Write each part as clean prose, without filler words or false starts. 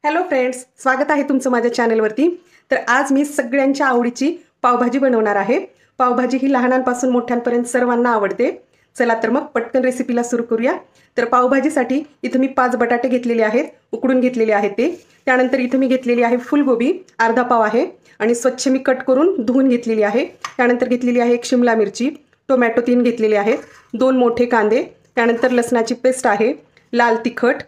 Hello friends, स्वागत आहे तुमचं माझ्या चॅनलवरती। तर आज मी सगळ्यांच्या आवडीची पावभाजी बनवणार आहे। पावभाजी ही लहानांपासून मोठ्यांपर्यंत सर्वांना आवडते। चला तर मग पटकन रेसिपीला सुरू करूया। तर पावभाजीसाठी इथे मी 5 बटाटे घेतलेले आहेत, उकडून घेतलेले आहेत ते। त्यानंतर इथे मी घेतलेली आहे फुलगोबी, अर्धा पाव आहे आणि स्वच्छ मी कट करून धुवून घेतलेली आहे। त्यानंतर घेतलेली आहे एक शिमला मिरची, टोमॅटो 3 घेतलेले आहेत, 2 मोठे कांदे, त्यानंतर लसणाची पेस्ट आहे, लाल तिखट,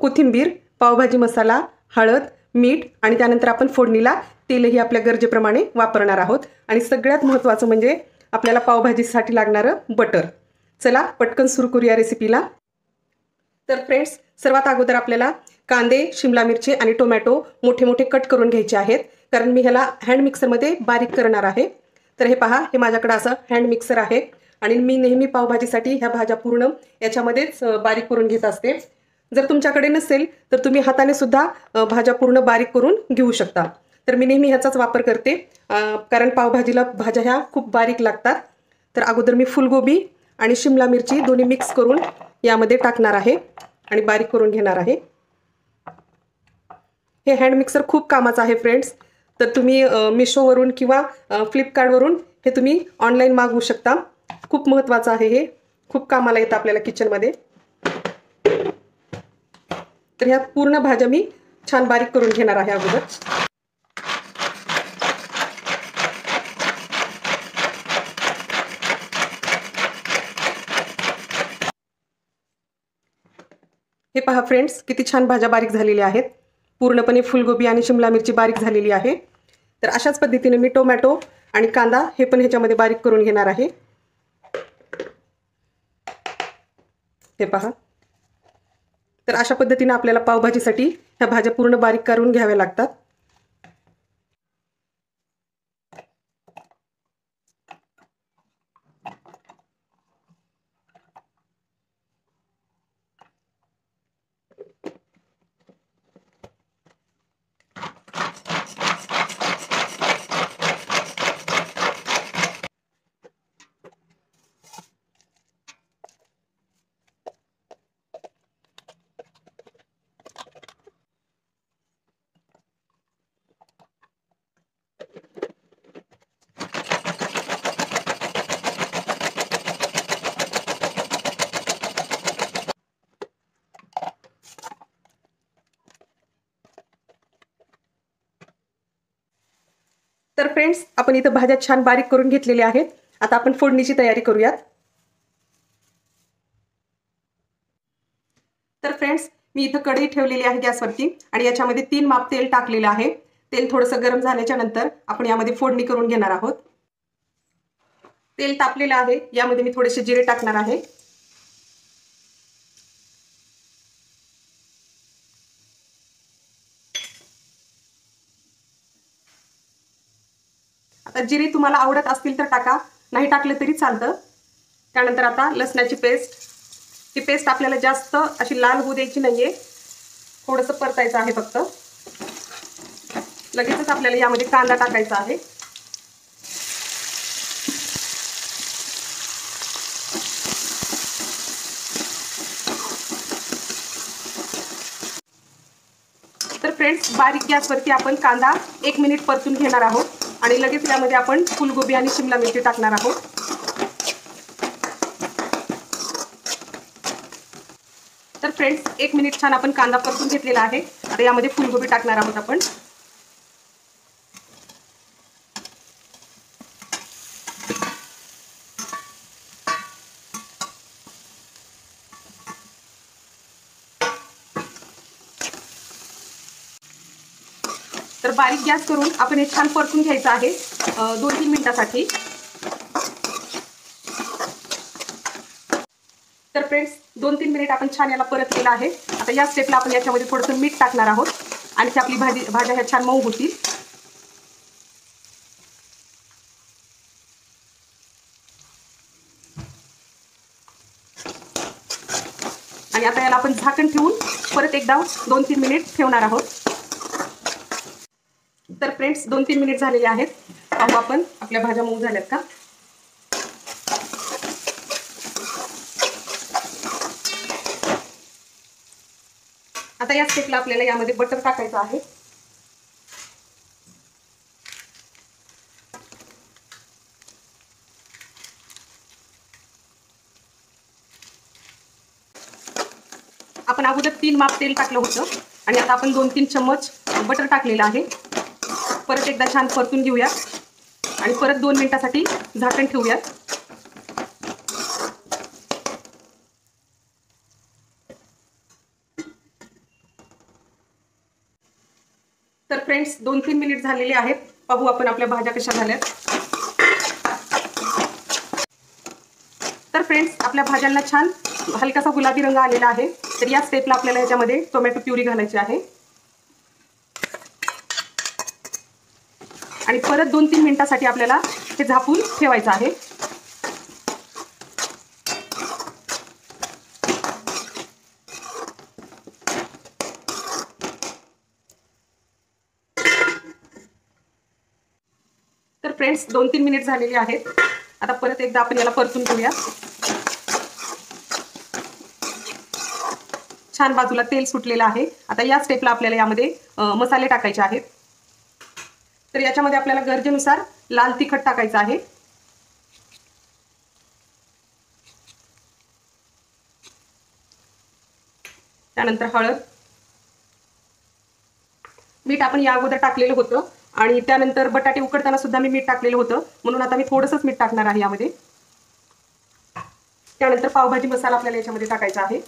कोथिंबीर, पावभाजी मसाला, हळद, मीठ आणि त्यानंतर आपण फोडणीला तेलही आपल्या गरजेप्रमाणे वापरणार आहोत। आणि सगळ्यात महत्त्वाचं म्हणजे आपल्याला पावभाजीसाठी लागणारं बटर। चला पटकन सुरू करूया रेसिपीला। तर फ्रेंड्स, सर्वात अगोदर आपल्याला कांदे, शिमला मिरची आणि टोमॅटो मोठे मोठे कट करून घ्यायचे आहेत, कारण मी ह्याला हँड मिक्सरमध्ये बारीक करणार आहे। तर हे पहा, हे माझ्याकडे असं हँड मिक्सर आहे आणि मी नेहमी पावभाजीसाठी ह्या भाज्या पूर्ण याच्यामध्येच बारीक करून घेत असते। जर तुमच्याकडे नसेल तर तुम्ही हाताने सुद्धा भाज्या पूर्ण बारीक करून घेऊ शकता। तर मी नेहमी ह्याचाच वापर करते, कारण पावभाजीला भाज्या ह्या खूप बारीक लागतात। तर अगोदर मी फुलगोबी आणि शिमला मिरची दोन्ही मिक्स करून यामध्ये टाकणार आहे आणि बारीक करून घेणार आहे। हे हँड मिक्सर खूप कामाचं आहे फ्रेंड्स। तर तुम्ही मिशोवरून किंवा फ्लिपकार्टवरून हे तुम्ही ऑनलाईन मागवू शकता। खूप महत्त्वाचं आहे, हे खूप कामाला येतं आपल्याला किचनमध्ये। तर ह्या पूर्ण भाज्या मी छान बारीक करून घेणार आहे अगोदर। हे पहा फ्रेंड्स, किती छान भाज्या बारीक झालेल्या आहेत। पूर्णपणे फुलगोबी आणि शिमला मिरची बारीक झालेली आहे। तर अशाच पद्धतीने मी टोमॅटो आणि कांदा हे पण ह्याच्यामध्ये बारीक करून घेणार आहे। हे पहा, तर अशा पद्धतीने आपल्याला पावभाजीसाठी ह्या भाज्या पूर्ण बारीक करून घ्याव्या लागतात। तर फ्रेंड्स, आपण इथं भाज्या छान बारीक करून घेतलेल्या आहेत। आता आपण फोडणीची तयारी करूयात। तर फ्रेंड्स, मी इथं कढई ठेवलेली आहे गॅसवरती आणि याच्यामध्ये 3 माप तेल टाकलेलं आहे। तेल थोडंसं गरम झाल्याच्या नंतर आपण यामध्ये फोडणी करून घेणार आहोत। तेल तापलेलं आहे, यामध्ये मी थोडेसे जिरे टाकणार आहे। आता जिरे तुम्हाला आवडत असतील तर टाका, नाही टाकलं तरी चालतं। त्यानंतर आता लसणाची पेस्ट, ही पेस्ट आपल्याला जास्त अशी लाल होऊ द्यायची नाहीये, थोडंसं परतायचं आहे फक्त। लगेचच आपल्याला यामध्ये कांदा टाकायचा आहे। तर फ्रेंड्स, बारीक गॅसवरती आपण कांदा 1 मिनिट परतून घेणार आहोत आणि लगेच यामध्ये आपण फुलगोबी आणि शिमला मिरची टाकणार आहोत। तर फ्रेंड्स, 1 मिनिट छान आपण कांदा परतून घेतलेला आहे। आता यामध्ये फुलगोबी टाकणार आहोत आपण। तर बारीक गॅस करून आपण हे छान परतून घ्यायचं आहे 2-3 मिनिटांसाठी। तर फ्रेंड्स, 2-3 मिनिट आपण छान याला परतलेलं आहे। आता या स्टेपला आपण याच्यामध्ये थोडंसं मीठ टाकणार आहोत, आणखी आपली भाज्या ह्या छान मऊ होतील। आणि आता याला आपण झाकण ठेवून परत एकदा 2-3 मिनिट ठेवणार आहोत। तर फ्रेंड्स, 2-3 मिनिट झालेले आहेत। पाहू आपण आपल्या भाज्या मऊ झाल्यात का। आता या स्टेपला आपल्याला यामध्ये बटर टाकायचं आहे. आपण अगोदर 3 माप तेल टाकलं होतं आणि आता आपण 2-3 चम्मच बटर टाकलेलं आहे. परत एकदा छान परतून घेऊया आणि परत 2 मिनिटासाठी झाकण ठेवूया. तर फ्रेंड्स 2-3 मिनिट झालेले आहेत. पाहू आपण आपल्या भाज्या कशा झाल्यात. तर फ्रेंड्स आपल्या भाज्यांना छान हलकासा गुलाबी रंग आलेला आहे. तर या स्टेपला आपल्याला याच्यामध्ये टोमॅटो प्युरी घालायची आहे आणि परत 2-3 मिनिटासाठी आपल्याला हे झाकून ठेवायचं आहे. तर फ्रेंड्स 2-3 मिनिट झालेले आहेत. आता परत एकदा आपण याला परतून घेऊया. छान बाजूला तेल सुटलेलं आहे. आता या स्टेपला आपल्याला यामध्ये मसाले टाकायचे आहेत. तर याच्यामध्ये आपल्याला गरजेनुसार लाल तिखट टाकायचं आहे. त्यानंतर हळद, मीठ आपण या अगोदर टाकलेलं होतं आणि त्यानंतर बटाटे उकडताना सुद्धा मी मीठ टाकलेलं होतं, म्हणून आता मी थोडंसंच मीठ टाकणार आहे यामध्ये. त्यानंतर पावभाजी मसाला आपल्याला याच्यामध्ये टाकायचा आहे.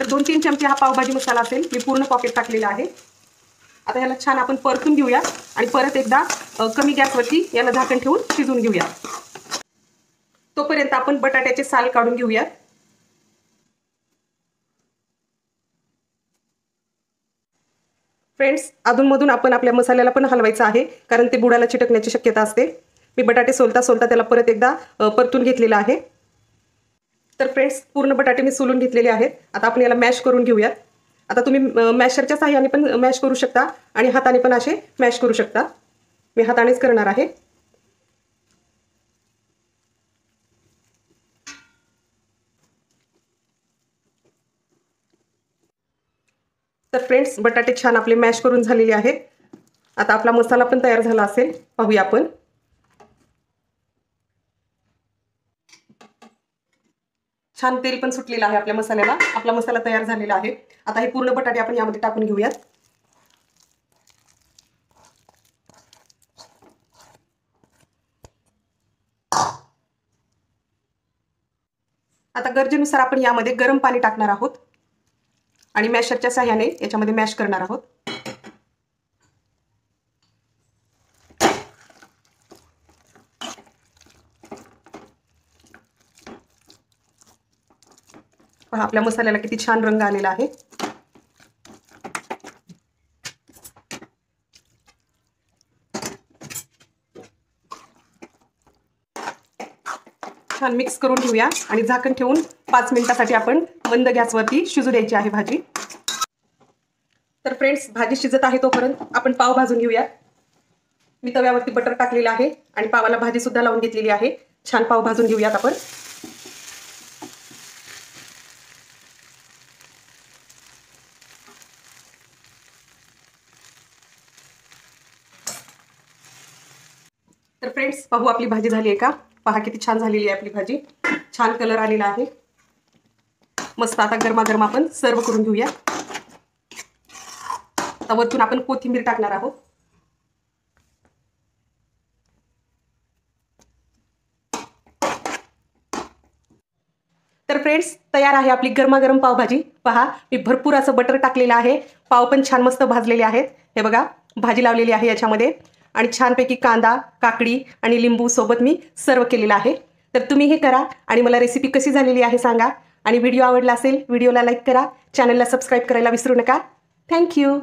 तर 2-3 चमचे हा पावभाजी मसाला असेल, मी पूर्ण पॉकेट टाकलेला आहे. आता याला छान आपण परतून घेऊया आणि परत एकदा कमी गॅसवरती याला झाकण ठेवून शिजवून घेऊया. तोपर्यंत आपण बटाट्याचे साल काढून घेऊया. फ्रेंड्स अधूनमधून आपण आपल्या मसाल्याला पण हलवायचं आहे, कारण ते बुडाला चिटकण्याची शक्यता असते. मी बटाटे सोलता सोलता त्याला परत एकदा परतून घेतलेला आहे. तर फ्रेंड्स पूर्ण बटाटे मी सोलून घेतलेले आहेत. आता आपण याला मॅश करून घेऊयात. आता तुम्ही मॅशरच्या साहाय्याने पण मॅश करू शकता आणि हाताने पण असे मॅश करू शकता. मी हातानेच करणार आहे. तर फ्रेंड्स बटाटे छान आपले मॅश करून झालेले आहेत. आता आपला मसाला पण तयार झाला असेल, पाहूया आपण. छान तेल पण सुटलेलं आहे आपल्या मसाल्याला. आपला मसाला तयार झालेला आहे. आता हे पूर्ण बटाटे आपण यामध्ये टाकून घेऊयात. आता गरजेनुसार आपण यामध्ये गरम पाणी टाकणार आहोत आणि मॅशरच्या साहाय्याने याच्यामध्ये मॅश करणार आहोत. पहा आपल्या मसाल्याला किती छान रंग आलेला आहे. छान मिक्स करून घेऊया आणि झाकण ठेवून 5 मिनिटासाठी आपण मंद गॅसवरती शिजू द्यायची आहे भाजी. तर फ्रेंड्स भाजी शिजत आहे तोपर्यंत आपण पाव भाजून घेऊया. मी तव्यावरती बटर टाकलेलं आहे आणि पावाला भाजी सुद्धा लावून घेतलेली आहे. छान पाव भाजून घेऊयात आपण. तर फ्रेंड्स पाहू आपली भाजी झाली आहे का. पहा किती छान झालेली आहे आपली भाजी. छान कलर आलेला आहे मस्त. आता गरमागरम आपण सर्व करून घेऊया. आता वरतून आपण कोथिंबीर टाकणार आहोत. तर फ्रेंड्स तयार आहे आपली गरमागरम पावभाजी. पहा मी भरपूर असं बटर टाकलेलं आहे. पाव पण छान मस्त भाजलेले आहेत. हे बघा भाजी लावलेली आहे याच्यामध्ये आणि छानपैकी कांदा, काकडी आणि लिंबू सोबत मी सर्व केलेलं आहे. तर तुम्ही हे करा आणि मला रेसिपी कशी झालेली आहे सांगा. आणि व्हिडिओ आवडला असेल व्हिडिओला लाईक करा, चॅनलला सबस्क्राईब करायला विसरू नका. थँक्यू.